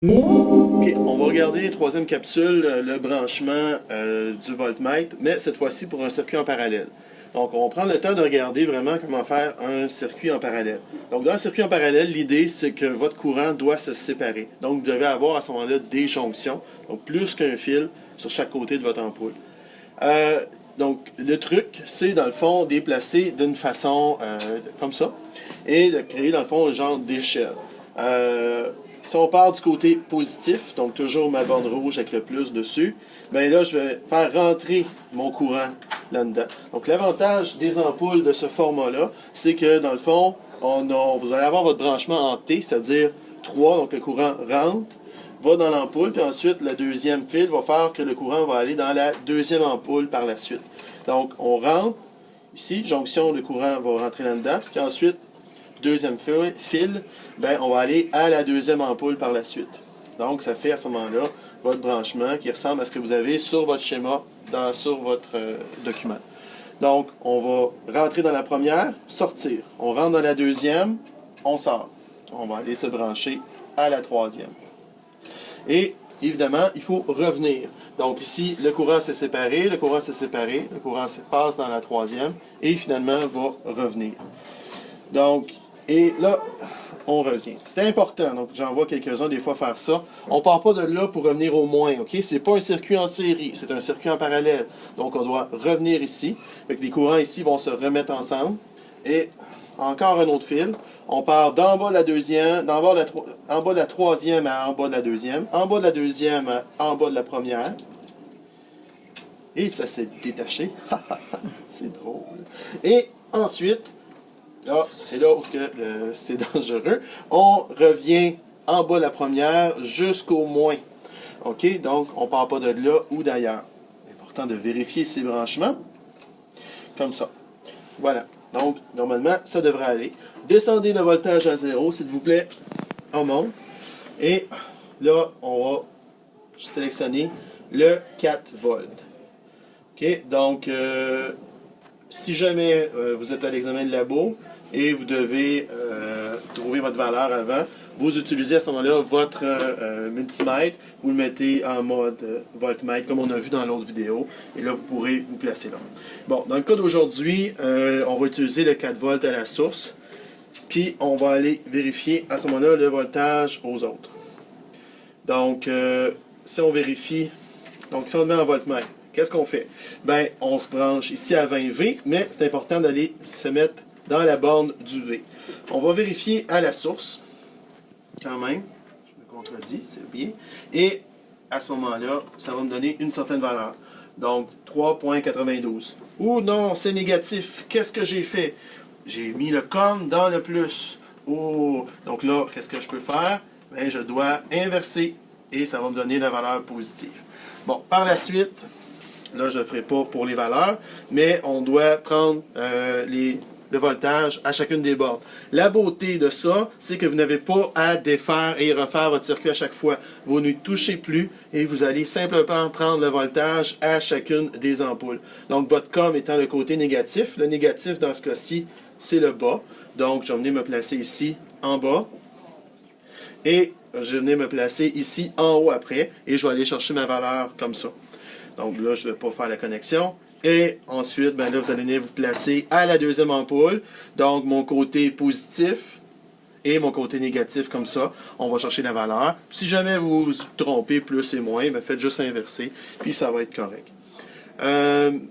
Ok, on va regarder troisième capsule, le branchement du voltmètre, mais cette fois-ci pour un circuit en parallèle. Donc, on va prendre le temps de regarder vraiment comment faire un circuit en parallèle. Donc, dans un circuit en parallèle, l'idée, c'est que votre courant doit se séparer. Donc, vous devez avoir à ce moment-là des jonctions, donc plus qu'un fil sur chaque côté de votre ampoule. Euh, donc, le truc, c'est dans le fond déplacer d'une façon comme ça et de créer dans le fond un genre d'échelle. Si on part du côté positif, donc toujours ma bande rouge avec le plus dessus, bien là, je vais faire rentrer mon courant là-dedans. Donc, l'avantage des ampoules de ce format-là, c'est que dans le fond, vous allez avoir votre branchement en T, c'est-à-dire 3, donc le courant rentre, va dans l'ampoule, puis ensuite, le deuxième fil va faire que le courant va aller dans la deuxième ampoule par la suite. Donc, on rentre, ici, jonction, le courant va rentrer là-dedans, puis ensuite, deuxième fil, ben, on va aller à la deuxième ampoule par la suite. Donc, ça fait à ce moment-là votre branchement qui ressemble à ce que vous avez sur votre schéma, sur votre document. Donc, on va rentrer dans la première, sortir. On rentre dans la deuxième, on sort. On va aller se brancher à la troisième. Et évidemment, il faut revenir. Donc ici, le courant s'est séparé, le courant s'est séparé, le courant passe dans la troisième et finalement va revenir. Donc, et là, on revient. C'est important, donc j'en vois quelques-uns des fois faire ça. On ne part pas de là pour revenir au moins, ok? C'est pas un circuit en série, c'est un circuit en parallèle. Donc on doit revenir ici. Fait les courants ici vont se remettre ensemble. Et encore un autre fil. On part d'en bas de la deuxième, en bas de la troisième à en bas de la deuxième, en bas de la deuxième à en bas de la première. Et ça s'est détaché. C'est drôle. Et ensuite, là, c'est là où c'est dangereux. On revient en bas de la première jusqu'au moins. OK? Donc, on ne part pas de là ou d'ailleurs. Important de vérifier ces branchements. Comme ça. Voilà. Donc, normalement, ça devrait aller. Descendez le voltage à 0, s'il vous plaît. On monte. Et là, on va sélectionner le 4 volts. OK? Donc, si jamais vous êtes à l'examen de labo et vous devez trouver votre valeur avant, vous utilisez à ce moment-là votre multimètre, vous le mettez en mode voltmètre, comme on a vu dans l'autre vidéo, et là, vous pourrez vous placer là. Bon, dans le cas d'aujourd'hui, on va utiliser le 4 volts à la source, puis on va aller vérifier à ce moment-là le voltage aux autres. Donc, si on vérifie, donc si on le met en voltmètre, qu'est-ce qu'on fait? Ben, on se branche ici à 20 V, mais c'est important d'aller se mettre dans la borne du V. On va vérifier à la source, quand même. Je me contredis, c'est bien. Et à ce moment-là, ça va me donner une certaine valeur. Donc, 3,92. Ouh non, c'est négatif. Qu'est-ce que j'ai fait? J'ai mis le comme dans le plus. Oh, donc là, qu'est-ce que je peux faire? Ben, je dois inverser et ça va me donner la valeur positive. Bon, par la suite, là, je ne le ferai pas pour les valeurs, mais on doit prendre le voltage à chacune des bornes. La beauté de ça, c'est que vous n'avez pas à défaire et refaire votre circuit à chaque fois. Vous ne touchez plus et vous allez simplement prendre le voltage à chacune des ampoules. Donc, votre COM étant le côté négatif. Le négatif, dans ce cas-ci, c'est le bas. Donc, je vais venir me placer ici, en bas. Et je vais venir me placer ici, en haut après. Et je vais aller chercher ma valeur comme ça. Donc là, je ne vais pas faire la connexion. Et ensuite, ben là, vous allez venir vous placer à la deuxième ampoule. Donc, mon côté positif et mon côté négatif comme ça. On va chercher la valeur. Si jamais vous vous trompez plus et moins, ben faites juste inverser. Puis ça va être correct.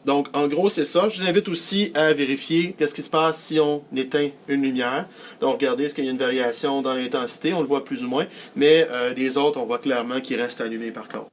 Donc, en gros, c'est ça. Je vous invite aussi à vérifier qu'est-ce qui se passe si on éteint une lumière. Donc, regardez, est-ce qu'il y a une variation dans l'intensité? On le voit plus ou moins. Mais les autres, on voit clairement qu'ils restent allumés par contre.